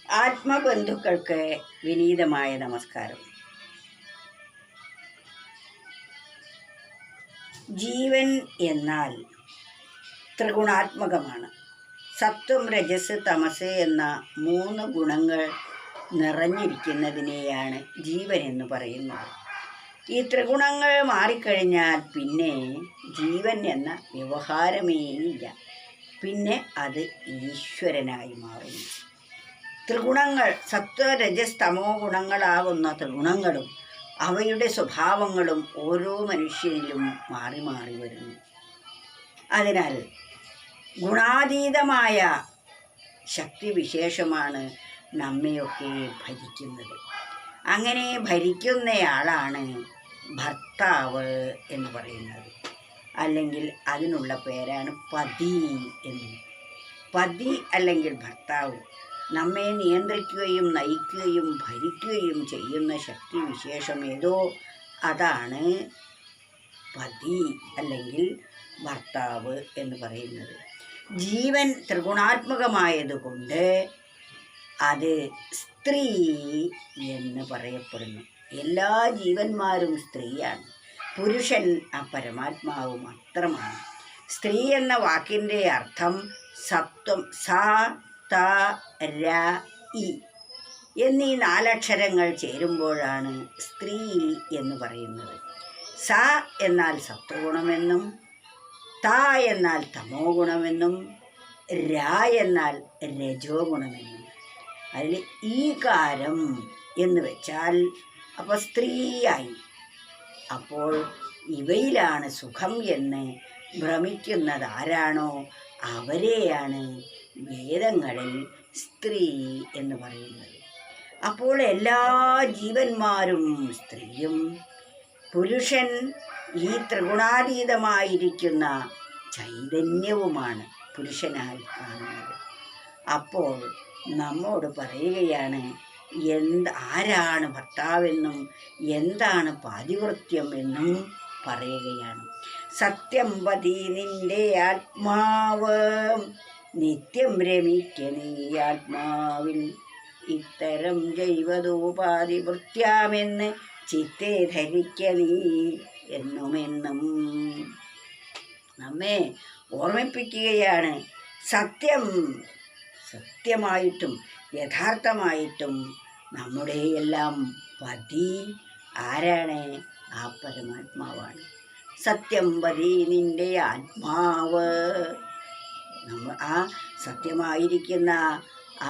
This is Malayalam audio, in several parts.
ആത്മബന്ധുക്കൾക്ക് വിനീതമായ നമസ്കാരം. ജീവൻ എന്നാൽ ത്രിഗുണാത്മകമാണ്. സത്വം, രജസ്, തമസ് എന്ന 3 ഗുണങ്ങൾ നിറഞ്ഞിരിക്കുന്നതിനെയാണ് ജീവൻ എന്ന് പറയുന്നത്. ഈ ത്രിഗുണങ്ങൾ മാറിക്കഴിഞ്ഞാൽ പിന്നെ ജീവൻ എന്ന വ്യവഹാരമേ ഇല്ല. പിന്നെ അത് ഈശ്വരനായി മാറുന്നു. ത്രിഗുണങ്ങൾ, സത്വ, രജസ്, തമോ ഗുണങ്ങളാകുന്ന ത്രിഗുണങ്ങളും അവയുടെ സ്വഭാവങ്ങളും ഓരോ മനുഷ്യനിലും മാറി മാറി വരുന്നു. അതിനാൽ ഗുണാതീതമായ ശക്തിവിശേഷമാണ് നമ്മയൊക്കെ ഭരിക്കുന്നത്. അങ്ങനെ ഭരിക്കുന്നയാളാണ് ഭർത്താവ് എന്ന് പറയുന്നത്. അല്ലെങ്കിൽ അതിനുള്ള പേരാണ് പതി എന്ന്. പതി അല്ലെങ്കിൽ ഭർത്താവ് നമ്മെ നിയന്ത്രിക്കുകയും നയിക്കുകയും ഭരിക്കുകയും ചെയ്യുന്ന ശക്തിവിശേഷം ഏതോ അതാണ് പതി അല്ലെങ്കിൽ ഭർത്താവ് എന്ന് പറയുന്നത്. ജീവൻ ത്രിഗുണാത്മകമായതുകൊണ്ട് അത് സ്ത്രീ എന്ന് പറയപ്പെടുന്നു. എല്ലാ ജീവന്മാരും സ്ത്രീയാണ്. പുരുഷൻ ആ പരമാത്മാവ് മാത്രമാണ്. സ്ത്രീ എന്ന വാക്കിൻ്റെ അർത്ഥം സത്വം, സ, ത, ര, ഇ എന്നീ 4 അക്ഷരങ്ങൾ ചേരുമ്പോഴാണ് സ്ത്രീ എന്ന് പറയുന്നത്. സ എന്നാൽ സത്വഗുണമെന്നും, ത എന്നാൽ തമോ ഗുണമെന്നും, ര എന്നാൽ രജോ ഗുണമെന്നും. അതിൽ ഈകാരം എന്ന് വെച്ചാൽ അപ്പോൾ സ്ത്രീയായി. അപ്പോൾ ഇവയിലാണ് സുഖം എന്ന് ഭ്രമിക്കുന്നത് ആരാണോ അവരെയാണ് വേദങ്ങളിൽ സ്ത്രീ എന്ന് പറയുന്നത്. അപ്പോൾ എല്ലാ ജീവന്മാരും സ്ത്രീയും, പുരുഷൻ ഈ ത്രിഗുണാതീതമായിരിക്കുന്ന ചൈതന്യവുമാണ് പുരുഷനായി കാണുന്നത്. അപ്പോൾ നമ്മോട് പറയുകയാണ് ആരാണ് ഭർത്താവെന്നും എന്താണ് പാതിവൃത്യം എന്നും പറയുകയാണ്. സത്യം പതി നിന്റെ ആത്മാവ്, നിത്യം രമിക്ക നീ ആത്മാവിൽ, ഇത്തരം ജൈവതോപാതിവൃത്യാമെന്ന് ചിത്തെ ധരിക്ക നീ എന്നുമെന്നും. നമ്മെ ഓർമ്മിപ്പിക്കുകയാണ് സത്യമായിട്ടും യഥാർത്ഥമായിട്ടും നമ്മുടെ എല്ലാം പതി ആരാണ്? ആ പരമാത്മാവാണ്. സത്യം പതി നിന്റെ ആത്മാവ്. ആ സത്യമായിരിക്കുന്ന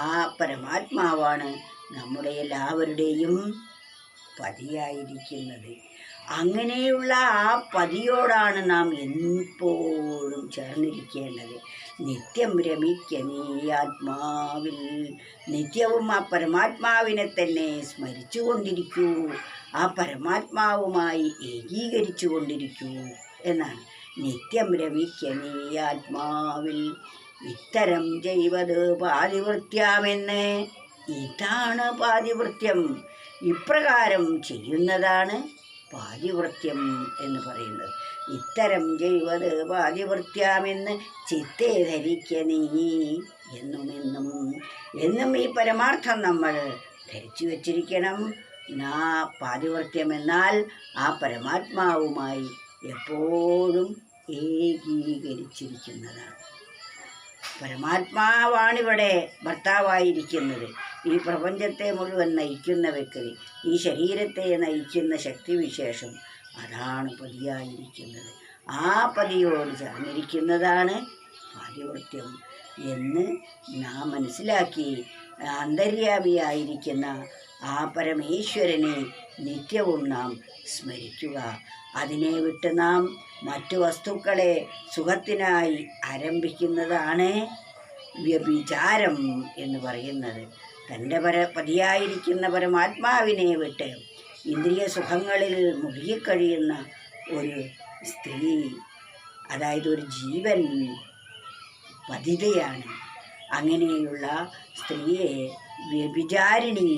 ആ പരമാത്മാവാണ് നമ്മുടെ എല്ലാവരുടെയും പതിയായിരിക്കുന്നത്. അങ്ങനെയുള്ള ആ പതിയോടാണ് നാം എപ്പോഴും ചേർന്നിരിക്കേണ്ടത്. നിത്യം രമിക്ക നീ ആത്മാവിൽ. നിത്യവും ആ പരമാത്മാവിനെ തന്നെ സ്മരിച്ചു കൊണ്ടിരിക്കൂ, ആ പരമാത്മാവുമായി ഏകീകരിച്ചു കൊണ്ടിരിക്കൂ എന്നാണ്. നിത്യം രമിക്ക നീ ആത്മാവിൽ, ഇത്തരം ജൈവത് പാതിവൃത്യാമെന്ന്. ഇതാണ് പാതിവൃത്യം. ഇപ്രകാരം ചെയ്യുന്നതാണ് പാതിവൃത്യം എന്ന് പറയുന്നത്. ഇത്തരം ജൈവത് പാതിവൃത്യാമെന്ന് ചിത്തെ ധരിക്ക നീ എന്നും ഈ പരമാർത്ഥം നമ്മൾ ധരിച്ചു വച്ചിരിക്കണം. പാതിവൃത്യം എന്നാൽ ആ പരമാത്മാവുമായി എപ്പോഴും ഏകീകരിച്ചിരിക്കുന്നതാണ്. പരമാത്മാവാണിവിടെ ഭർത്താവായിരിക്കുന്നത്. ഈ പ്രപഞ്ചത്തെ മുഴുവൻ നയിക്കുന്ന വ്യക്തി, ഈ ശരീരത്തെ നയിക്കുന്ന ശക്തിവിശേഷം അതാണ് പതിയായിരിക്കുന്നത്. ആ പതിയോട് ചേർന്നിരിക്കുന്നതാണ് പാതിവൃത്യം എന്ന് നാം മനസ്സിലാക്കി അന്തര്യാമിയായിരിക്കുന്ന ആ പരമേശ്വരനെ നിത്യവും നാം സ്മരിക്കുക. അതിനെ വിട്ട് നാം മറ്റു വസ്തുക്കളെ സുഖത്തിനായി ആരംഭിക്കുന്നതാണ് വ്യഭിചാരം എന്ന് പറയുന്നത്. തൻ്റെ പതിയായിരിക്കുന്ന പരമാത്മാവിനെ വിട്ട് ഇന്ദ്രിയ സുഖങ്ങളിൽ മുഴുകിക്കഴിയുന്ന ഒരു സ്ത്രീ, അതായത് ഒരു ജീവൻ പതിതയാണ്. അങ്ങനെയുള്ള സ്ത്രീയെ വ്യഭിചാരിണി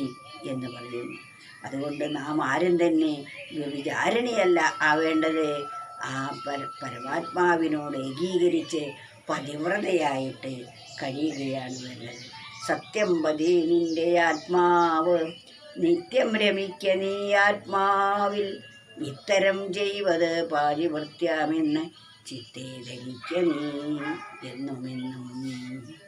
എന്ന് പറയുന്നു. അതുകൊണ്ട് നാം ആരും തന്നെ വ്യഭിചാരിണിയല്ല ആവേണ്ടത്. ആ പരമാത്മാവിനോട് ഏകീകരിച്ച് പതിവ്രതയായിട്ട് കഴിയുകയാണ് വേണ്ടത്. സത്യം പതി നിന്റെ ആത്മാവ് നിത്യം രമിക്ക നീ ആത്മാവിൽ ഇത്തരം ചെയ്വത് പാരിവൃത്യാമെന്ന് ചിത്തേ ധരിക്ക നീ എന്നുമെന്നും.